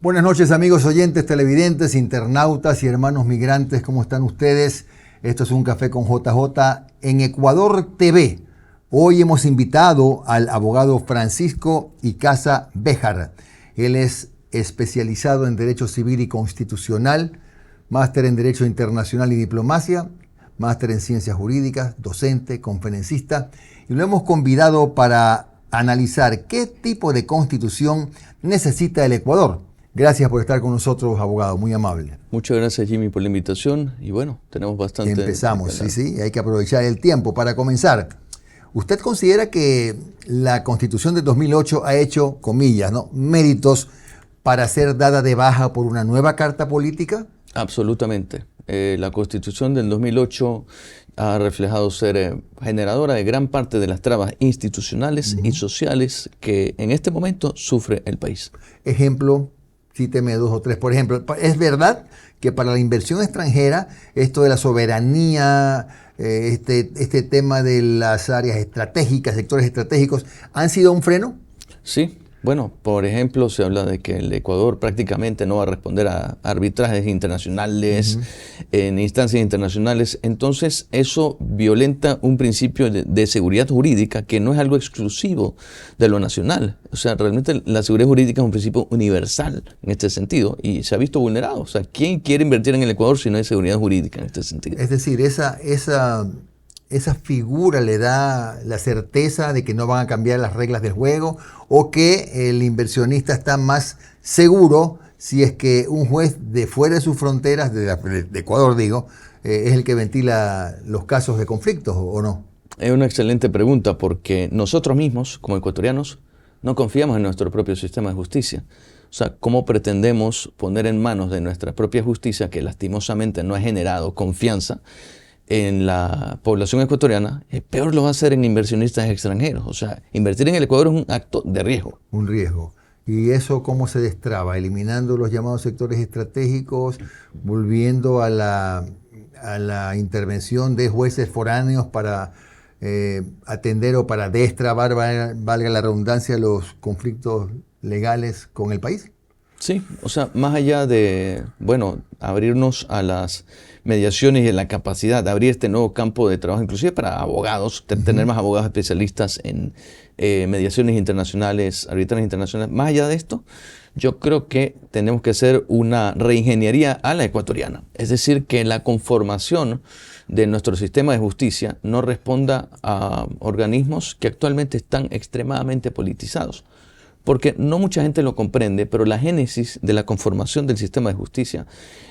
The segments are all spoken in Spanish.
Buenas noches, amigos oyentes, televidentes, internautas y hermanos migrantes. ¿Cómo están ustedes? Esto es Un Café con JJ en Ecuador TV. Hoy hemos invitado al abogado Francisco Icaza Béjar. Él es especializado en Derecho Civil y Constitucional, máster en Derecho Internacional y Diplomacia, máster en Ciencias Jurídicas, docente, conferencista. Y lo hemos convidado para analizar qué tipo de constitución necesita el Ecuador. Gracias por estar con nosotros, abogado, muy amable. Muchas gracias, Jimmy, por la invitación y bueno, tenemos bastante... Empezamos, sí, hay que aprovechar el tiempo. Para comenzar, ¿usted considera que la Constitución de 2008 ha hecho, comillas, ¿no?, méritos para ser dada de baja por una nueva carta política? Absolutamente. La Constitución del 2008 ha reflejado ser generadora de gran parte de las trabas institucionales y sociales que en este momento sufre el país. Ejemplo, cíteme 2 o 3. Por ejemplo, ¿es verdad que para la inversión extranjera, esto de la soberanía, este tema de las áreas estratégicas, sectores estratégicos, han sido un freno? Sí. Bueno, por ejemplo, se habla de que el Ecuador prácticamente no va a responder a arbitrajes internacionales, en instancias internacionales. Entonces, eso violenta un principio de seguridad jurídica que no es algo exclusivo de lo nacional. O sea, realmente la seguridad jurídica es un principio universal en este sentido y se ha visto vulnerado. O sea, ¿quién quiere invertir en el Ecuador si no hay seguridad jurídica en este sentido? Es decir, esa figura le da la certeza de que no van a cambiar las reglas del juego o que el inversionista está más seguro si es que un juez de fuera de sus fronteras, de Ecuador digo, es el que ventila los casos de conflictos o no. Es una excelente pregunta porque nosotros mismos, como ecuatorianos, no confiamos en nuestro propio sistema de justicia. O sea, ¿cómo pretendemos poner en manos de nuestra propia justicia, que lastimosamente no ha generado confianza en la población ecuatoriana? Peor lo va a hacer en inversionistas extranjeros. O sea, invertir en el Ecuador es un acto de riesgo. Un riesgo. ¿Y eso cómo se destraba? Eliminando los llamados sectores estratégicos, volviendo a la intervención de jueces foráneos para atender o para destrabar, valga la redundancia, los conflictos legales con el país. Sí, o sea, más allá de, bueno, abrirnos a las mediaciones y a la capacidad de abrir este nuevo campo de trabajo, inclusive para abogados, tener más abogados especialistas en mediaciones internacionales, arbitrajes internacionales. Más allá de esto, yo creo que tenemos que hacer una reingeniería a la ecuatoriana. Es decir, que la conformación de nuestro sistema de justicia no responda a organismos que actualmente están extremadamente politizados. Porque no mucha gente lo comprende, pero la génesis de la conformación del sistema de justicia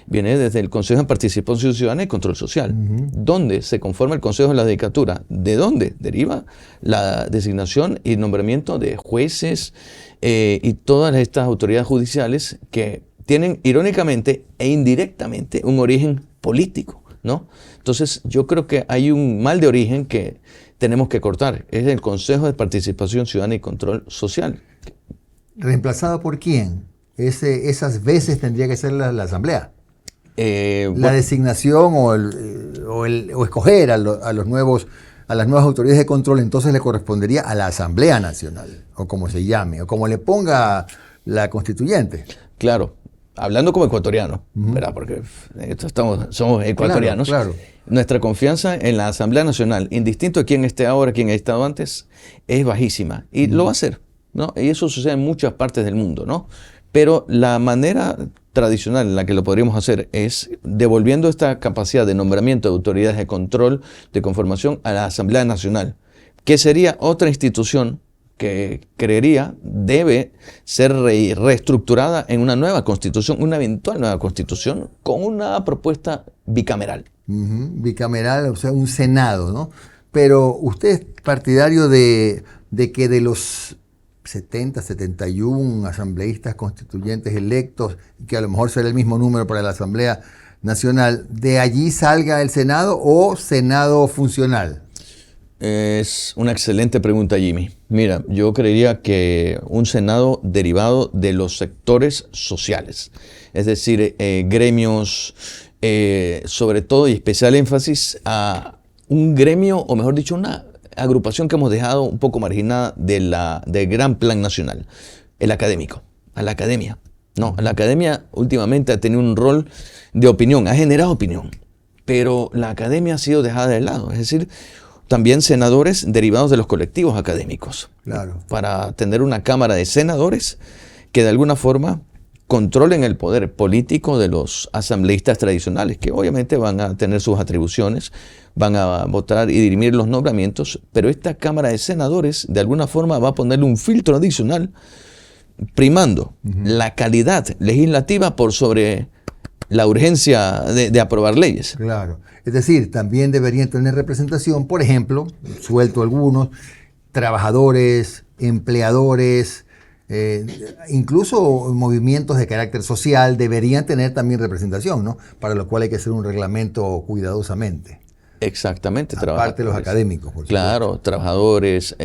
viene desde el Consejo de Participación Ciudadana y Control Social, donde se conforma el Consejo de la Judicatura, de donde deriva la designación y nombramiento de jueces y todas estas autoridades judiciales que tienen irónicamente e indirectamente un origen político, ¿no? Entonces yo creo que hay un mal de origen que tenemos que cortar, es el Consejo de Participación Ciudadana y Control Social. ¿Reemplazado por quién? Esas veces tendría que ser la Asamblea. La designación o escoger a las nuevas autoridades de control, entonces le correspondería a la Asamblea Nacional, o como se llame, o como le ponga la constituyente. Claro, hablando como ecuatoriano, ¿verdad? Porque somos ecuatorianos. Claro. Nuestra confianza en la Asamblea Nacional, indistinto de quién esté ahora, quién ha estado antes, es bajísima. Y lo va a hacer, ¿no? Y eso sucede en muchas partes del mundo, ¿no? Pero la manera tradicional en la que lo podríamos hacer es devolviendo esta capacidad de nombramiento de autoridades de control, de conformación a la Asamblea Nacional, que sería otra institución que creería debe ser reestructurada en una nueva constitución, una eventual nueva constitución, con una propuesta bicameral. Bicameral, o sea, un Senado, ¿no? Pero usted es partidario de que de los 71 asambleístas constituyentes electos, que a lo mejor será el mismo número para la Asamblea Nacional, ¿de allí salga el Senado o Senado funcional? Es una excelente pregunta, Jimmy. Mira, yo creería que un Senado derivado de los sectores sociales, es decir, gremios, sobre todo y especial énfasis a un gremio, o mejor dicho, una agrupación que hemos dejado un poco marginada del gran plan nacional, el académico, a la academia. No, la academia últimamente ha tenido un rol de opinión, ha generado opinión, pero la academia ha sido dejada de lado. Es decir, también senadores derivados de los colectivos académicos. Claro. Para tener una cámara de senadores que de alguna forma controlen el poder político de los asambleístas tradicionales, que obviamente van a tener sus atribuciones, van a votar y dirimir los nombramientos, pero esta Cámara de Senadores de alguna forma va a ponerle un filtro adicional, primando la calidad legislativa por sobre la urgencia de aprobar leyes. Claro. Es decir, también deberían tener representación, por ejemplo, suelto algunos, trabajadores, empleadores, incluso movimientos de carácter social deberían tener también representación, ¿no? Para lo cual hay que hacer un reglamento cuidadosamente. Exactamente. Aparte de los académicos, por claro, supuesto. Trabajadores,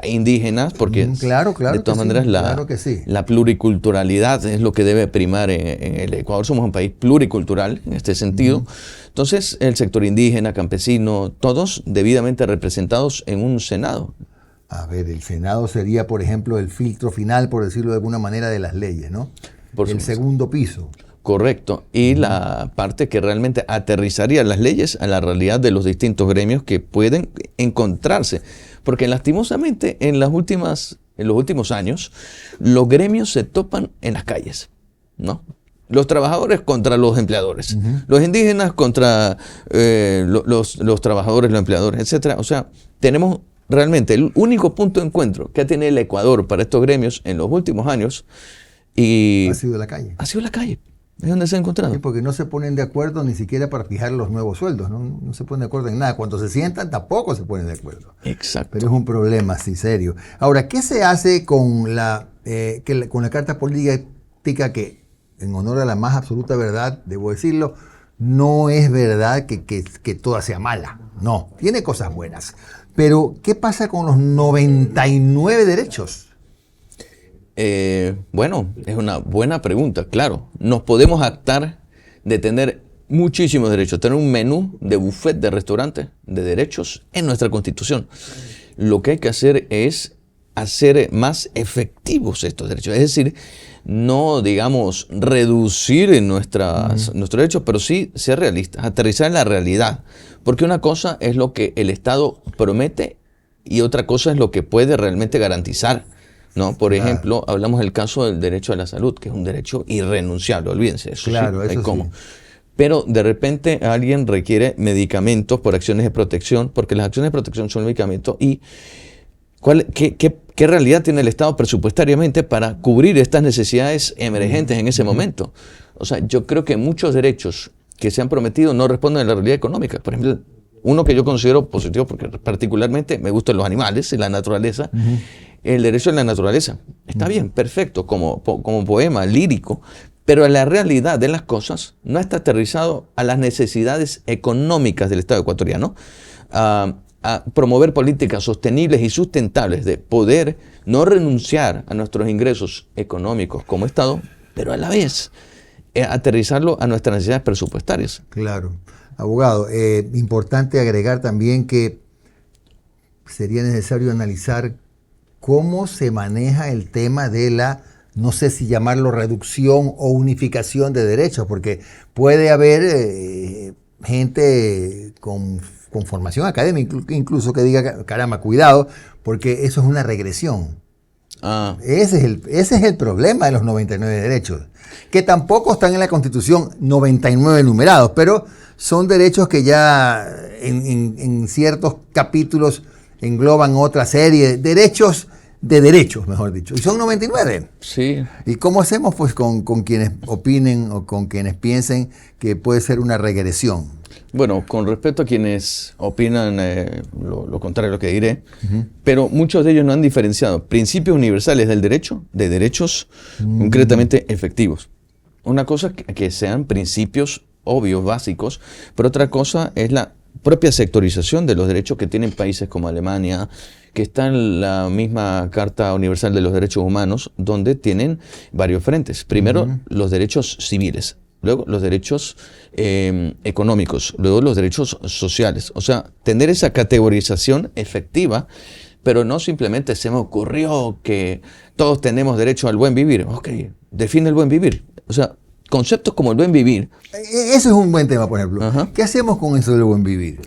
indígenas, porque claro, de todas maneras claro que sí. La pluriculturalidad es lo que debe primar en el Ecuador. Somos un país pluricultural en este sentido. Entonces, el sector indígena, campesino, todos debidamente representados en un Senado. A ver, el Senado sería, por ejemplo, el filtro final, por decirlo de alguna manera, de las leyes, ¿no? El segundo piso. Correcto. Y la parte que realmente aterrizaría las leyes a la realidad de los distintos gremios que pueden encontrarse. Porque lastimosamente en los últimos años, los gremios se topan en las calles, ¿no? Los trabajadores contra los empleadores, los indígenas contra los trabajadores, los empleadores, etc. O sea, tenemos realmente el único punto de encuentro que ha tenido el Ecuador para estos gremios en los últimos años y ha sido la calle. Ha sido la calle. Es donde se ha encontrado. Sí, porque no se ponen de acuerdo ni siquiera para fijar los nuevos sueldos, ¿no? No se ponen de acuerdo en nada. Cuando se sientan tampoco se ponen de acuerdo. Exacto. Pero es un problema, sí, serio. Ahora, ¿qué se hace con la carta política que, en honor a la más absoluta verdad, debo decirlo, no es verdad que toda sea mala? No, tiene cosas buenas. Pero, ¿qué pasa con los 99 derechos? Bueno, es una buena pregunta, claro. Nos podemos actar de tener muchísimos derechos, tener un menú de buffet de restaurantes de derechos en nuestra Constitución. Lo que hay que hacer es hacer más efectivos estos derechos, es decir, no, digamos, reducir nuestros derechos, pero sí ser realistas, aterrizar en la realidad. Porque una cosa es lo que el Estado promete y otra cosa es lo que puede realmente garantizar. ¿No? Por ejemplo, hablamos del caso del derecho a la salud, que es un derecho irrenunciable, olvídense eso. Claro, sí, eso cómo. Sí. Pero de repente alguien requiere medicamentos por acciones de protección, porque las acciones de protección son medicamentos. ¿Y qué realidad tiene el Estado presupuestariamente para cubrir estas necesidades emergentes en ese momento? O sea, yo creo que muchos derechos que se han prometido no responden a la realidad económica. Por ejemplo, uno que yo considero positivo, porque particularmente me gustan los animales y la naturaleza, el derecho a la naturaleza. Está bien, perfecto, como poema lírico, pero la realidad de las cosas no está aterrizado a las necesidades económicas del Estado ecuatoriano, a promover políticas sostenibles y sustentables de poder no renunciar a nuestros ingresos económicos como Estado, pero a la vez aterrizarlo a nuestras necesidades presupuestarias. Claro. Abogado, importante agregar también que sería necesario analizar cómo se maneja el tema de la, no sé si llamarlo reducción o unificación de derechos, porque puede haber gente con formación académica incluso que diga, caramba, cuidado, porque eso es una regresión. Ese es el problema de los 99 derechos, que tampoco están en la Constitución 99 enumerados, pero son derechos que ya en ciertos capítulos engloban otra serie de derechos, mejor dicho, y son 99. Sí. ¿Y cómo hacemos pues con quienes opinen o con quienes piensen que puede ser una regresión? Bueno, con respecto a quienes opinan lo contrario a lo que diré, pero muchos de ellos no han diferenciado principios universales del derecho de derechos concretamente efectivos. Una cosa es que sean principios obvios, básicos, pero otra cosa es la propia sectorización de los derechos que tienen países como Alemania, que está en la misma Carta Universal de los Derechos Humanos, donde tienen varios frentes. Primero, los derechos civiles, luego los derechos económicos, luego los derechos sociales. O sea, tener esa categorización efectiva pero no simplemente se me ocurrió que todos tenemos derecho al buen vivir. Ok, define el buen vivir. O sea, conceptos como el buen vivir. Eso es un buen tema, por ejemplo. Ajá. ¿Qué hacemos con eso del buen vivir?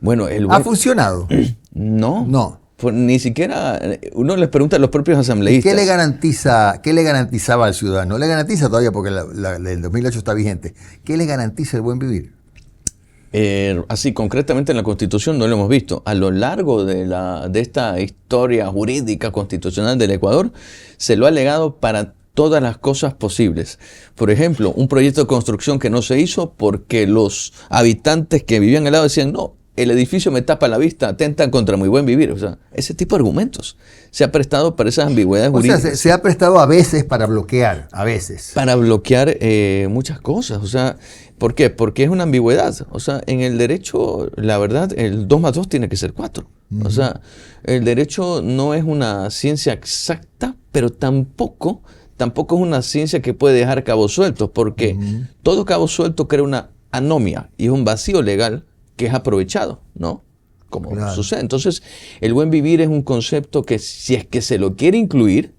Bueno, el ¿Ha buen... funcionado? No. No. Pues ni siquiera uno les pregunta a los propios ¿Qué asambleístas. qué le garantizaba al ciudadano? No le garantiza todavía porque el 2008 está vigente. ¿Qué le garantiza el buen vivir? Así concretamente en la Constitución no lo hemos visto. A lo largo de esta historia jurídica constitucional del Ecuador, se lo ha legado para todas las cosas posibles. Por ejemplo, un proyecto de construcción que no se hizo porque los habitantes que vivían al lado decían, no, el edificio me tapa la vista, atentan contra mi buen vivir. O sea, ese tipo de argumentos se ha prestado para esas ambigüedades jurídicas. O sea, se ha prestado a veces para bloquear, a veces. Para bloquear muchas cosas. O sea, ¿por qué? Porque es una ambigüedad. O sea, en el derecho, la verdad, el 2 más 2 tiene que ser 4. O sea, el derecho no es una ciencia exacta, pero tampoco es una ciencia que puede dejar cabos sueltos, porque todo cabo suelto crea una anomia y es un vacío legal que es aprovechado, ¿no? Como sucede. Entonces, el buen vivir es un concepto que, si es que se lo quiere incluir,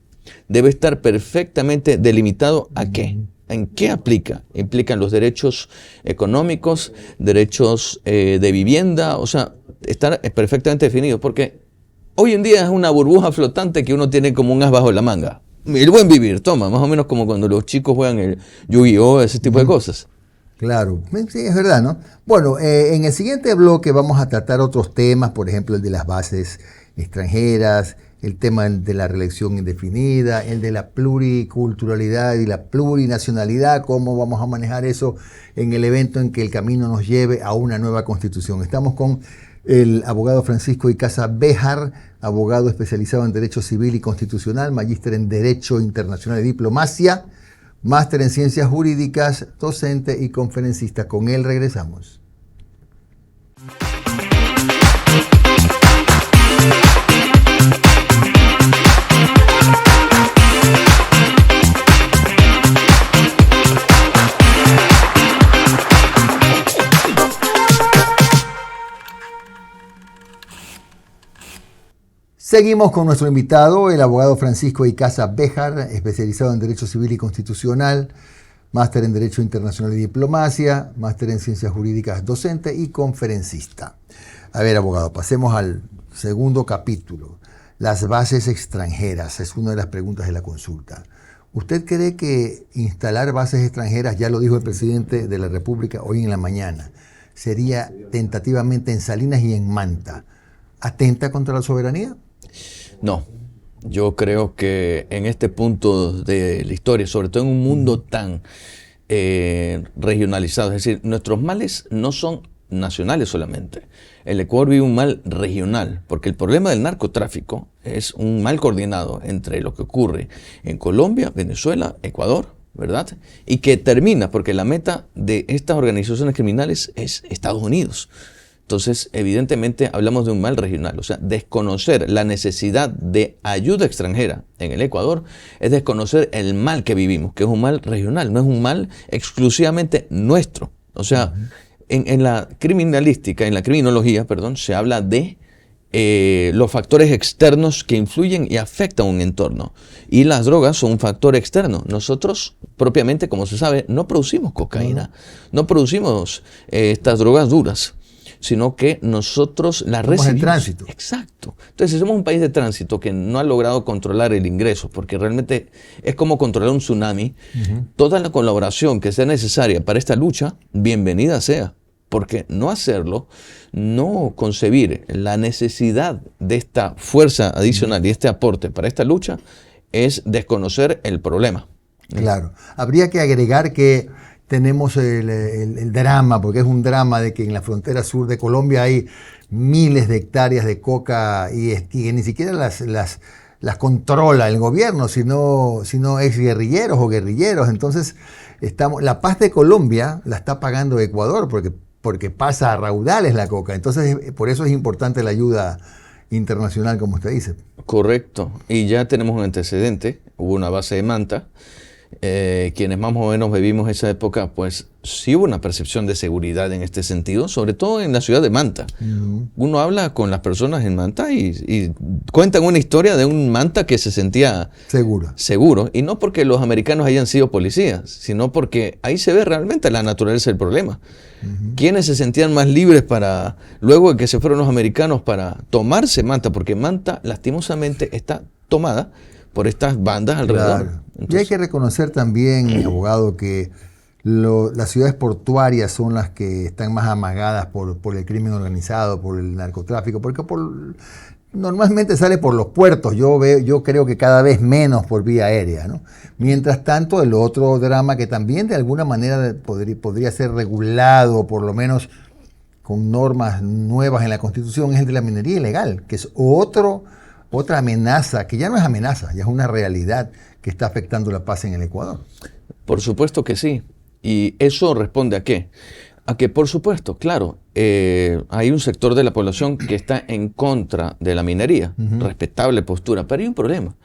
debe estar perfectamente delimitado a qué. ¿En qué aplica? Implican los derechos económicos, derechos de vivienda, o sea, estar perfectamente definido, porque hoy en día es una burbuja flotante que uno tiene como un as bajo la manga. El buen vivir, toma, más o menos como cuando los chicos juegan el Yu-Gi-Oh, ese tipo de cosas. Claro, sí, es verdad, ¿no? Bueno, en el siguiente bloque vamos a tratar otros temas, por ejemplo, el de las bases extranjeras, el tema de la reelección indefinida, el de la pluriculturalidad y la plurinacionalidad, cómo vamos a manejar eso en el evento en que el camino nos lleve a una nueva constitución. Estamos con el abogado Francisco Icaza Béjar, abogado especializado en Derecho Civil y Constitucional, magíster en Derecho Internacional y Diplomacia, máster en Ciencias Jurídicas, docente y conferencista. Con él regresamos. Seguimos con nuestro invitado, el abogado Francisco Icaza Béjar, especializado en Derecho Civil y Constitucional, máster en Derecho Internacional y Diplomacia, máster en Ciencias Jurídicas, docente y conferencista. A ver, abogado, pasemos al segundo capítulo. Las bases extranjeras es una de las preguntas de la consulta. ¿Usted cree que instalar bases extranjeras, ya lo dijo el presidente de la República hoy en la mañana, sería tentativamente en Salinas y en Manta, atenta contra la soberanía? No, yo creo que en este punto de la historia, sobre todo en un mundo tan regionalizado, es decir, nuestros males no son nacionales solamente. El Ecuador vive un mal regional, porque el problema del narcotráfico es un mal coordinado entre lo que ocurre en Colombia, Venezuela, Ecuador, ¿verdad? Y que termina, porque la meta de estas organizaciones criminales es Estados Unidos. Entonces, evidentemente, hablamos de un mal regional. O sea, desconocer la necesidad de ayuda extranjera en el Ecuador es desconocer el mal que vivimos, que es un mal regional, no es un mal exclusivamente nuestro. O sea, en la criminalística, en la criminología, perdón, se habla de los factores externos que influyen y afectan un entorno. Y las drogas son un factor externo. Nosotros, propiamente, como se sabe, no producimos cocaína, no producimos estas drogas duras, sino que nosotros las recibimos. Somos en tránsito. Exacto. Entonces, si somos un país de tránsito que no ha logrado controlar el ingreso, porque realmente es como controlar un tsunami, toda la colaboración que sea necesaria para esta lucha, bienvenida sea. Porque no hacerlo, no concebir la necesidad de esta fuerza adicional y este aporte para esta lucha, es desconocer el problema. Claro. Habría que agregar que tenemos el drama, porque es un drama de que en la frontera sur de Colombia hay miles de hectáreas de coca y que ni siquiera las controla el gobierno, sino exguerrilleros o guerrilleros. Entonces, la paz de Colombia la está pagando Ecuador porque pasa a raudales la coca. Entonces, por eso es importante la ayuda internacional, como usted dice. Correcto. Y ya tenemos un antecedente. Hubo una base de Manta quienes más o menos vivimos esa época, pues sí hubo una percepción de seguridad en este sentido, sobre todo en la ciudad de Manta. Uno habla con las personas en Manta y cuentan una historia de un Manta que se sentía seguro, y no porque los americanos hayan sido policías, sino porque ahí se ve realmente la naturaleza del problema. Quienes se sentían más libres para, luego de que se fueron los americanos, para tomarse Manta, porque Manta lastimosamente está tomada por estas bandas alrededor. Claro. Y hay que reconocer también, abogado, que las ciudades portuarias son las que están más amagadas por el crimen organizado, por el narcotráfico, porque normalmente sale por los puertos. Yo creo que cada vez menos por vía aérea, ¿no? Mientras tanto, el otro drama que también de alguna manera podría ser regulado, por lo menos con normas nuevas en la Constitución, es el de la minería ilegal, que es otra amenaza, que ya no es amenaza, ya es una realidad que está afectando la paz en el Ecuador. Por supuesto que sí. ¿Y eso responde a qué? A que, por supuesto, claro, hay un sector de la población que está en contra de la minería, respetable postura, pero hay un problema,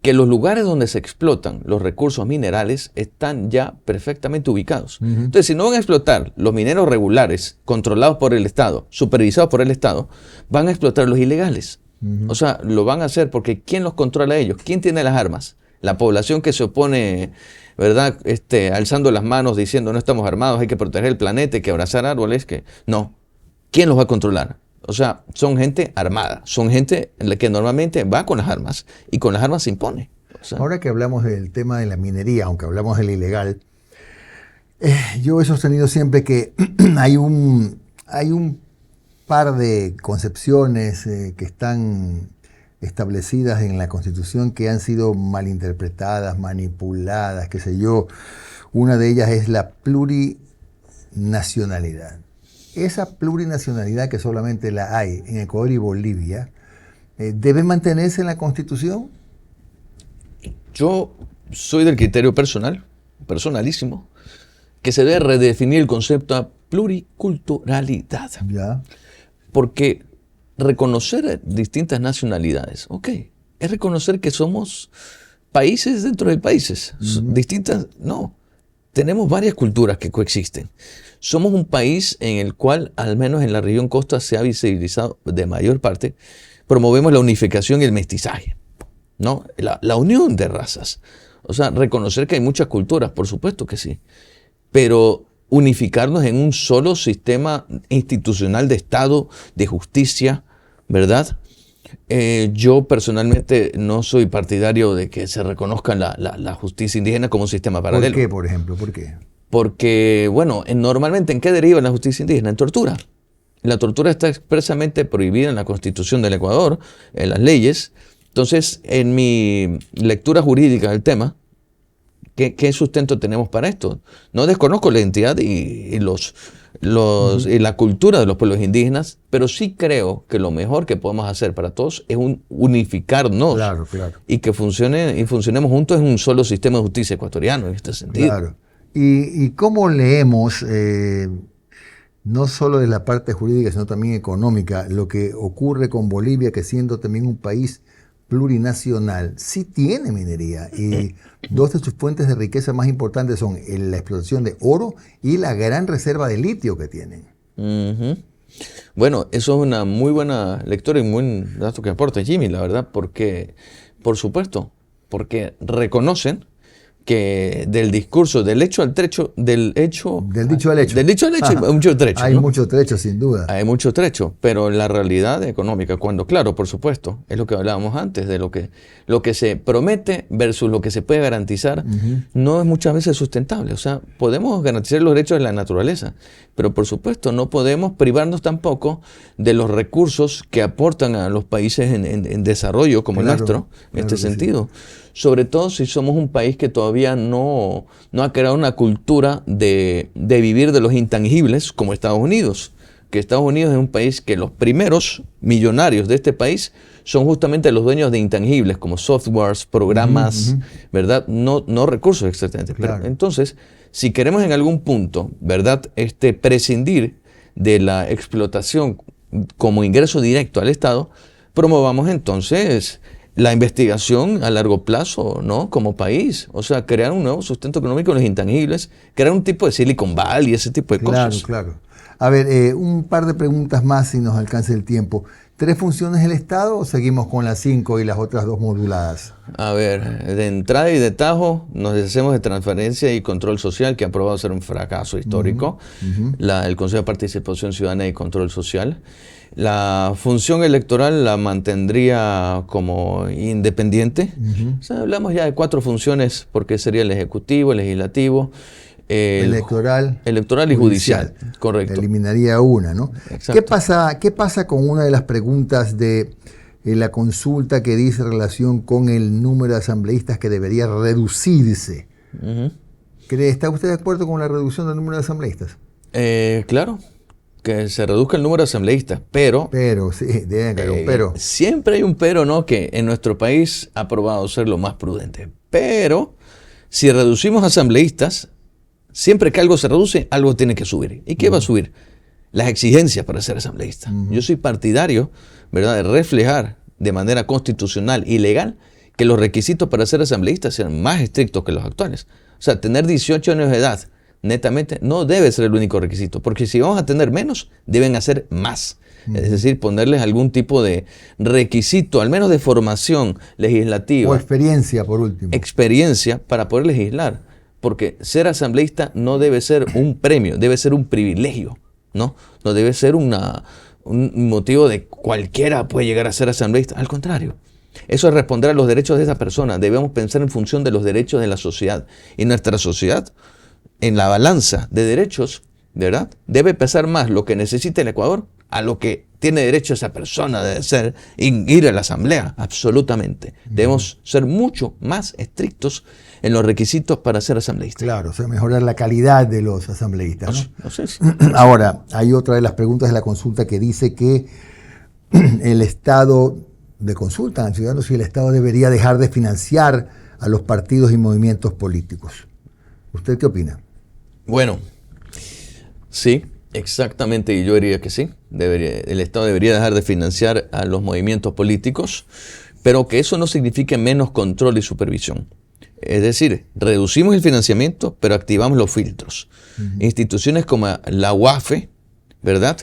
que los lugares donde se explotan los recursos minerales están ya perfectamente ubicados. Entonces, si no van a explotar los mineros regulares, controlados por el Estado, supervisados por el Estado, van a explotar los ilegales. O sea, lo van a hacer porque ¿quién los controla a ellos? ¿Quién tiene las armas? La población que se opone, ¿verdad? Alzando las manos diciendo no estamos armados, hay que proteger el planeta, hay que abrazar árboles. No. ¿Quién los va a controlar? O sea, son gente armada, son gente que normalmente va con las armas y con las armas se impone. O sea, ahora que hablamos del tema de la minería, aunque hablamos del ilegal, yo he sostenido siempre que hay un par de concepciones que están establecidas en la Constitución que han sido malinterpretadas, manipuladas, qué sé yo. Una de ellas es la plurinacionalidad. Esa plurinacionalidad que solamente la hay en Ecuador y Bolivia, ¿debe mantenerse en la Constitución? Yo soy del criterio personalísimo, que se debe redefinir el concepto de pluriculturalidad. Ya. Porque reconocer distintas nacionalidades, es reconocer que somos países dentro de países, distintas, no. Tenemos varias culturas que coexisten. Somos un país en el cual, al menos en la región costa, se ha visibilizado de mayor parte, promovemos la unificación y el mestizaje, ¿no? La unión de razas. O sea, reconocer que hay muchas culturas, por supuesto que sí, pero unificarnos en un solo sistema institucional de Estado, de justicia, ¿verdad? Yo personalmente no soy partidario de que se reconozca la justicia indígena como un sistema paralelo. ¿Por qué, por ejemplo? ¿Por qué? Porque, bueno, normalmente ¿en qué deriva la justicia indígena? En tortura. La tortura está expresamente prohibida en la Constitución del Ecuador, en las leyes. Entonces, en mi lectura jurídica del tema, ¿qué sustento tenemos para esto? No desconozco la identidad y la cultura de los pueblos indígenas, pero sí creo que lo mejor que podemos hacer para todos es unificarnos. Claro. Y que funcionemos juntos en un solo sistema de justicia ecuatoriano en este sentido. Claro. ¿Y cómo leemos, no solo de la parte jurídica, sino también económica, lo que ocurre con Bolivia, que siendo también un país plurinacional, sí tiene minería y dos de sus fuentes de riqueza más importantes son la explotación de oro y la gran reserva de litio que tienen? Bueno, eso es una muy buena lectura y muy buen dato que aporta Jimmy, la verdad, porque, por supuesto, porque reconocen que del discurso, del dicho al hecho. Del dicho al hecho hay mucho trecho. Hay mucho trecho, sin duda. Hay mucho trecho, pero la realidad económica, cuando, claro, por supuesto, es lo que hablábamos antes, de lo que se promete versus lo que se puede garantizar, no es muchas veces sustentable. O sea, podemos garantizar los derechos de la naturaleza, pero por supuesto no podemos privarnos tampoco de los recursos que aportan a los países en desarrollo como el nuestro, en este sentido. Sí. Sobre todo si somos un país que todavía no ha creado una cultura de vivir de los intangibles como Estados Unidos. Que Estados Unidos es un país que los primeros millonarios de este país son justamente los dueños de intangibles como softwares, programas, ¿verdad? No recursos extraterrestres. Claro. Pero entonces, si queremos en algún punto, ¿verdad? Prescindir de la explotación como ingreso directo al Estado, promovamos entonces la investigación a largo plazo, ¿no? Como país. O sea, crear un nuevo sustento económico en los intangibles, crear un tipo de Silicon Valley, ese tipo de cosas. Claro. A ver, un par de preguntas más si nos alcanza el tiempo. ¿3 funciones del Estado o seguimos con las 5 y las otras 2 moduladas? A ver, de entrada y de tajo nos deshacemos de transferencia y control social, que ha probado ser un fracaso histórico. El Consejo de Participación Ciudadana y Control Social. La función electoral la mantendría como independiente. O sea, hablamos ya de 4 funciones, porque sería el Ejecutivo, el Legislativo, electoral y judicial. Correcto. Eliminaría una, ¿no? Exacto. ¿Qué pasa con una de las preguntas de la consulta que dice relación con el número de asambleístas que debería reducirse? ¿Está usted de acuerdo con la reducción del número de asambleístas? Claro, que se reduzca el número de asambleístas, pero sí, debe haber un pero. Siempre hay un pero, ¿no? Que en nuestro país ha probado ser lo más prudente. Pero si reducimos asambleístas, siempre que algo se reduce, algo tiene que subir. ¿Y qué va a subir? Las exigencias para ser asambleísta. Yo soy partidario, ¿verdad?, de reflejar de manera constitucional y legal que los requisitos para ser asambleísta sean más estrictos que los actuales. O sea, tener 18 años de edad, netamente, no debe ser el único requisito, porque si vamos a tener menos, deben hacer más. Es decir, ponerles algún tipo de requisito, al menos de formación legislativa. O experiencia, por último. Experiencia para poder legislar. Porque ser asambleísta no debe ser un premio, debe ser un privilegio, ¿no? No debe ser un motivo de cualquiera puede llegar a ser asambleísta. Al contrario, eso es responder a los derechos de esa persona. Debemos pensar en función de los derechos de la sociedad. Y nuestra sociedad, en la balanza de derechos, ¿verdad?, debe pesar más lo que necesita el Ecuador a lo que tiene derecho esa persona de ir a la asamblea. Absolutamente. Debemos ser mucho más estrictos en los requisitos para ser asambleísta. Claro, o sea, mejorar la calidad de los asambleístas, ¿no? No sé si. Ahora, hay otra de las preguntas de la consulta que dice que el Estado, de consulta a ciudadanos, si el Estado debería dejar de financiar a los partidos y movimientos políticos. ¿Usted qué opina? Bueno, sí, exactamente, y yo diría que sí. El Estado debería dejar de financiar a los movimientos políticos, pero que eso no signifique menos control y supervisión. Es decir, reducimos el financiamiento, pero activamos los filtros. Instituciones como la UAFE, ¿verdad?,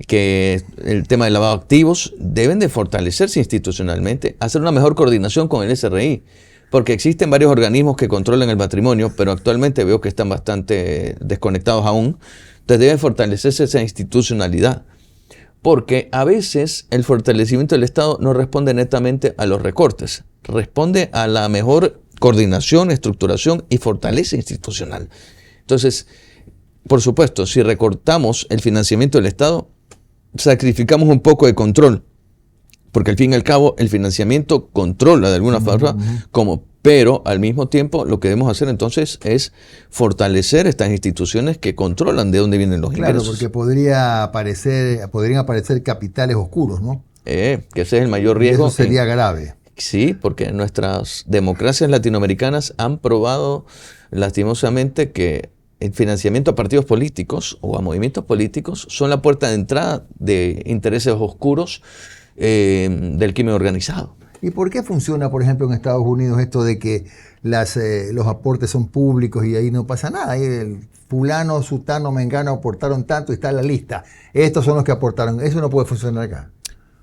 que el tema del lavado de activos, deben de fortalecerse institucionalmente, hacer una mejor coordinación con el SRI, porque existen varios organismos que controlan el patrimonio, pero actualmente veo que están bastante desconectados aún. Entonces debe fortalecerse esa institucionalidad, porque a veces el fortalecimiento del Estado no responde netamente a los recortes, responde a la mejor coordinación, estructuración y fortaleza institucional. Entonces, por supuesto, si recortamos el financiamiento del Estado, sacrificamos un poco de control, porque al fin y al cabo el financiamiento controla de alguna forma, pero al mismo tiempo lo que debemos hacer entonces es fortalecer estas instituciones que controlan de dónde vienen los ingresos. Claro, porque podrían aparecer capitales oscuros, ¿no? Que ese es el mayor riesgo. Eso sería grave. Sí, porque nuestras democracias latinoamericanas han probado lastimosamente que el financiamiento a partidos políticos o a movimientos políticos son la puerta de entrada de intereses oscuros del crimen organizado. ¿Y por qué funciona, por ejemplo, en Estados Unidos esto de que los aportes son públicos y ahí no pasa nada? Ahí el fulano, sutano, mengano aportaron tanto y está en la lista. Estos son los que aportaron. Eso no puede funcionar acá.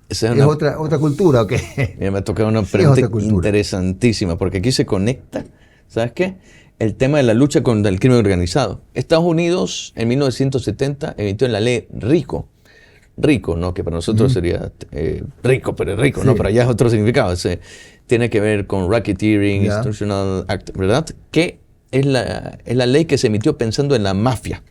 ¿Es otra cultura o qué? Me ha tocado una pregunta interesantísima, porque aquí se conecta, ¿sabes qué?, el tema de la lucha contra el crimen organizado. Estados Unidos en 1970 emitió la ley RICO, ¿no?, que para nosotros sería rico, pero rico, sí, ¿no? Para allá es otro significado. Tiene que ver con Racketeering, Institutional Act, ¿verdad?, que es la ley que se emitió pensando en la mafia.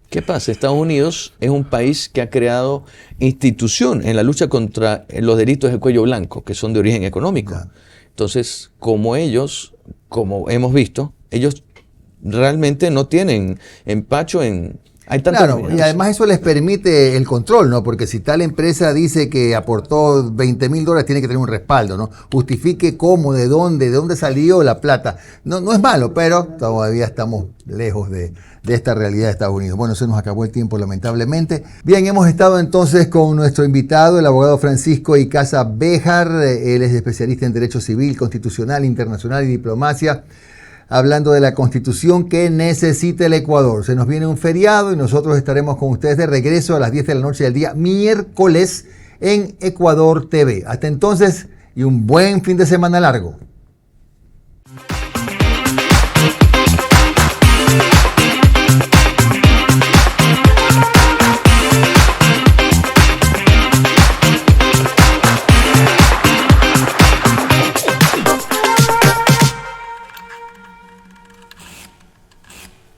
¿Qué pasa? Estados Unidos es un país que ha creado institución en la lucha contra los delitos de cuello blanco, que son de origen económico. Entonces, como hemos visto, ellos realmente no tienen empacho en Hay tanta Claro, novedad. y además eso les permite el control, ¿no? Porque si tal empresa dice que aportó $20,000, tiene que tener un respaldo, ¿no? Justifique cómo, de dónde salió la plata. No, no es malo, pero todavía estamos lejos de esta realidad de Estados Unidos. Bueno, se nos acabó el tiempo, lamentablemente. Bien, hemos estado entonces con nuestro invitado, el abogado Francisco Icaza Béjar. Él es especialista en Derecho Civil, Constitucional, Internacional y Diplomacia, hablando de la Constitución que necesita el Ecuador. Se nos viene un feriado y nosotros estaremos con ustedes de regreso a las 10 de la noche del día miércoles en Ecuador TV. Hasta entonces y un buen fin de semana largo.